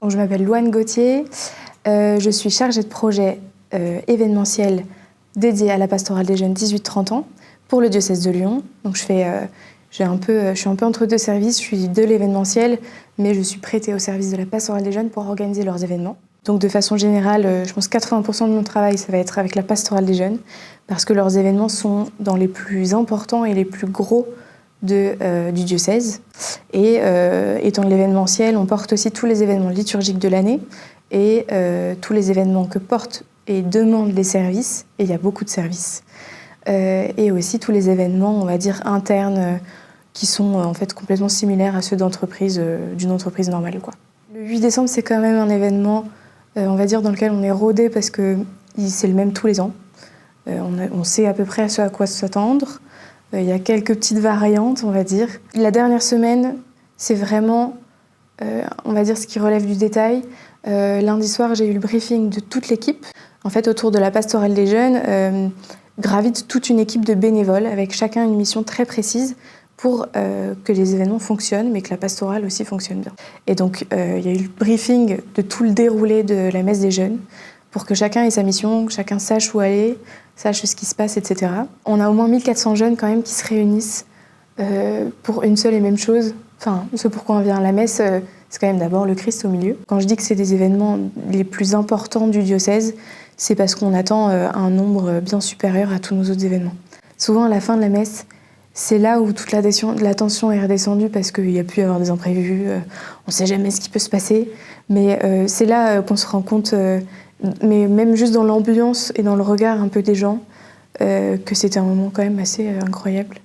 Je m'appelle Louane Gauthier, je suis chargée de projet événementiel dédié à la pastorale des jeunes 18-30 ans pour le diocèse de Lyon. Donc je suis un peu entre deux services, je suis de l'événementiel, mais je suis prêtée au service de la pastorale des jeunes pour organiser leurs événements. Donc de façon générale, je pense que 80% de mon travail, ça va être avec la pastorale des jeunes, parce que leurs événements sont dans les plus importants et les plus gros du diocèse. Et étant de l'événementiel, on porte aussi tous les événements liturgiques de l'année et tous les événements que portent et demandent les services, et il y a beaucoup de services. Et aussi tous les événements, on va dire, internes, qui sont en fait complètement similaires à ceux d'une entreprise normale, quoi. Le 8 décembre, c'est quand même un événement, on va dire, dans lequel on est rodé parce que c'est le même tous les ans. On sait à peu près à quoi s'attendre. Il y a quelques petites variantes, on va dire. La dernière semaine, c'est vraiment, on va dire, ce qui relève du détail. Lundi soir, j'ai eu le briefing de toute l'équipe. En fait, autour de la pastorale des jeunes, gravite toute une équipe de bénévoles avec chacun une mission très précise pour que les événements fonctionnent, mais que la pastorale aussi fonctionne bien. Et donc, il y a eu le briefing de tout le déroulé de la messe des jeunes pour que chacun ait sa mission, que chacun sache où aller, sache ce qui se passe, etc. On a au moins 1400 jeunes quand même qui se réunissent pour une seule et même chose. Enfin, ce pourquoi on vient à la messe, c'est quand même d'abord le Christ au milieu. Quand je dis que c'est des événements les plus importants du diocèse, c'est parce qu'on attend un nombre bien supérieur à tous nos autres événements. Souvent, à la fin de la messe, c'est là où toute la tension est redescendue parce qu'il y a pu y avoir des imprévus, on ne sait jamais ce qui peut se passer. Mais c'est là qu'on se rend compte, mais même juste dans l'ambiance et dans le regard un peu des gens, que c'était un moment quand même assez incroyable.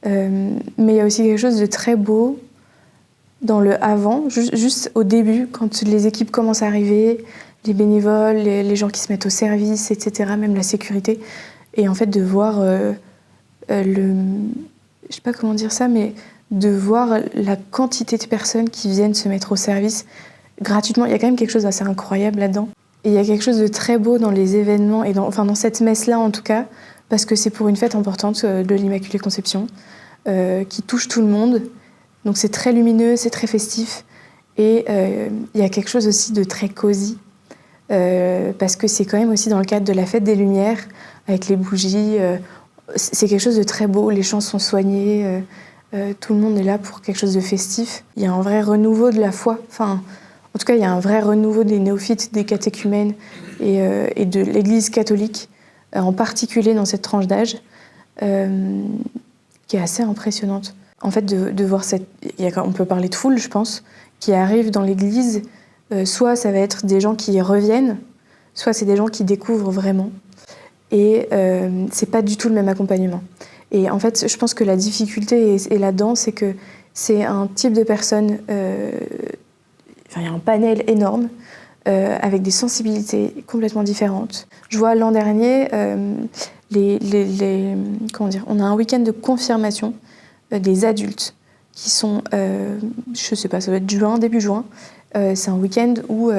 Mais il y a aussi quelque chose de très beau dans le avant, juste au début, quand les équipes commencent à arriver, les bénévoles, les gens qui se mettent au service, etc., même la sécurité. Et en fait, de voir je sais pas comment dire ça, mais de voir la quantité de personnes qui viennent se mettre au service gratuitement. Il y a quand même quelque chose d'assez incroyable là-dedans. Et il y a quelque chose de très beau dans les événements, et dans cette messe-là en tout cas, parce que c'est pour une fête importante de l'Immaculée Conception, qui touche tout le monde. Donc c'est très lumineux, c'est très festif. Et il y a quelque chose aussi de très cosy, parce que c'est quand même aussi dans le cadre de la fête des Lumières, avec les bougies. C'est quelque chose de très beau, les chants sont soignés, tout le monde est là pour quelque chose de festif. Il y a un vrai renouveau de la foi, enfin, en tout cas il y a un vrai renouveau des néophytes, des catéchumènes et de l'Église catholique, en particulier dans cette tranche d'âge, qui est assez impressionnante. En fait, de voir on peut parler de foule, je pense, qui arrive dans l'Église, soit ça va être des gens qui reviennent, soit c'est des gens qui découvrent vraiment. Et c'est pas du tout le même accompagnement. Et en fait, je pense que la difficulté est là-dedans, c'est que c'est un type de personnes, il y a un panel énorme, avec des sensibilités complètement différentes. Je vois l'an dernier, comment dire, on a un week-end de confirmation des adultes qui sont, je sais pas, ça doit être début juin. C'est un week-end où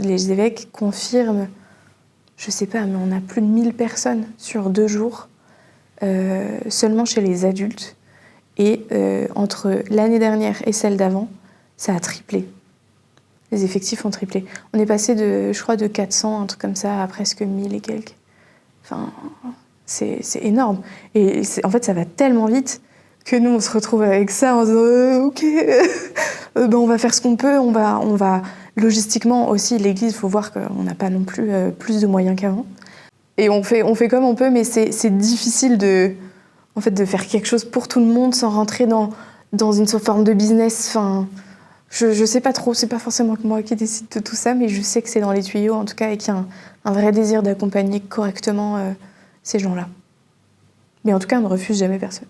les évêques confirment, je sais pas, mais on a plus de 1000 personnes sur 2 jours, seulement chez les adultes. Et entre l'année dernière et celle d'avant, ça a triplé. Les effectifs ont triplé. On est passé de 400, un truc comme ça, à presque 1000 et quelques. Enfin, c'est énorme. Et en fait, ça va tellement vite que nous, on se retrouve avec ça en disant OK, on va faire ce qu'on peut, on va logistiquement aussi, l'Église, il faut voir qu'on n'a pas non plus plus de moyens qu'avant. Et on fait comme on peut, mais c'est difficile de faire quelque chose pour tout le monde sans rentrer dans une forme de business. Enfin, je sais pas trop, c'est pas forcément moi qui décide de tout ça, mais je sais que c'est dans les tuyaux en tout cas et qu'il y a un vrai désir d'accompagner correctement ces gens-là. Mais en tout cas, on ne refuse jamais personne.